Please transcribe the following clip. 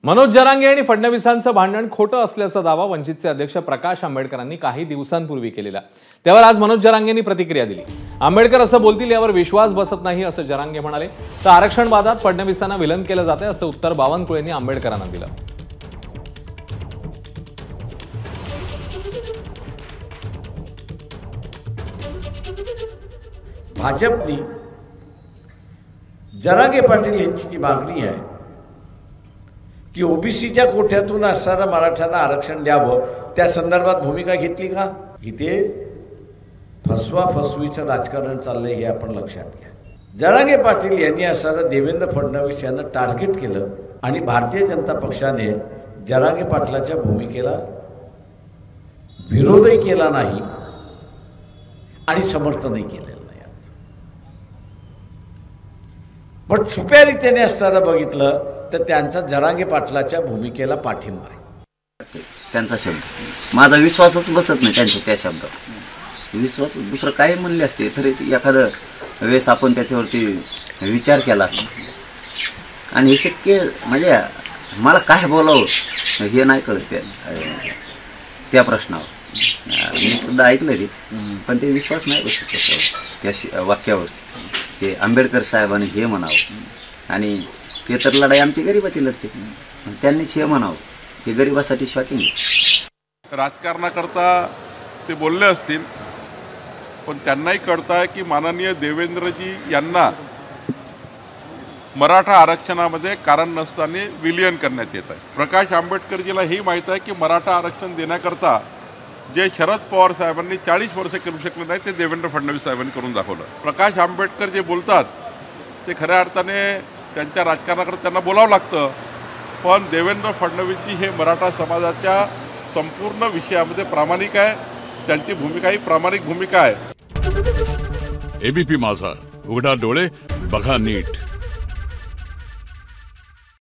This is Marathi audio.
मनोज जरांगे आणि फडणवीसांचं भांडण खोटं असल्याचा दावा वंचितचे अध्यक्ष प्रकाश आंबेडकरांनी काही दिवसांपूर्वी केलेला। त्यावर आज मनोज जरांगेंनी प्रतिक्रिया दिली। आंबेडकर असं बोलतील यावर विश्वास बसत नाही असं जरांगे म्हणाले। तर आरक्षण वादात फडणवीसांना विलन केलं जाते असं उत्तर बावनकुळेंनी आंबेडकरांना दिलं। भाजपनी जरांगे पाटील यांची जी मागणी आहे की ओबीसीच्या कोठ्यातून असणाऱ्या मराठ्यांना आरक्षण द्यावं, त्या संदर्भात भूमिका घेतली का? इथे फसवीचं राजकारण चाललंय हे आपण लक्षात घ्या। जरांगे पाटील यांनी असणाऱ्या देवेंद्र फडणवीस यांना टार्गेट केलं आणि भारतीय जनता पक्षाने जरांगे पाटलाच्या भूमिकेला विरोधही केला नाही आणि समर्थनही केलेलं नाही। पण छुप्या रीतीने असताना बघितलं तर त्यांचा जरांगे पाटलाच्या भूमिकेला पाठिंबा आहे। त्यांचा शब्द माझा विश्वासच बसत नाही त्यांच्या त्या शब्दात। विश्वास दुसरं काय म्हणले असते तरी एखादं वेळेस आपण त्याच्यावरती विचार केला असता। आणि हे शक्य म्हणजे मला काय बोलावं हे नाही कळत त्या प्रश्नावर। मी सुद्धा ऐकलं रे, पण ते विश्वास नाही बसत त्या वाक्यावर। ते आंबेडकर साहेबांनी हे म्हणावं आणि ते तर लढाई आमची गरिबाची लढते, त्यांनीच हे म्हणावं हे गरिबासाठी शॉकिंग आहे। राजकारणाकरता ते बोलले असतील, पण त्यांनाही कळत आहे की माननीय देवेंद्रजी यांना मराठा आरक्षणामध्ये कारण नसताना विलीन करण्यात येत आहे। प्रकाश आंबेडकरजीला ही माहीत आहे की मराठा आरक्षण देण्याकरता जे शरद पवार साहेबांनी 40 वर्ष करू शकले नाही ते देवेंद्र फडणवीस साहेबांनी करून दाखवलं। प्रकाश आंबेडकर जे बोलतात ते खऱ्या अर्थाने त्यांच्या राजकारणाकडे त्यांना बोलावं लागतं, पण देवेंद्र फडणवीसजी हे मराठा समाजाच्या संपूर्ण विषयामध्ये प्रामाणिक आहे। त्यांची भूमिका ही प्रामाणिक भूमिका आहे। एबीपी माझा, उघडा डोळे बघा नीट।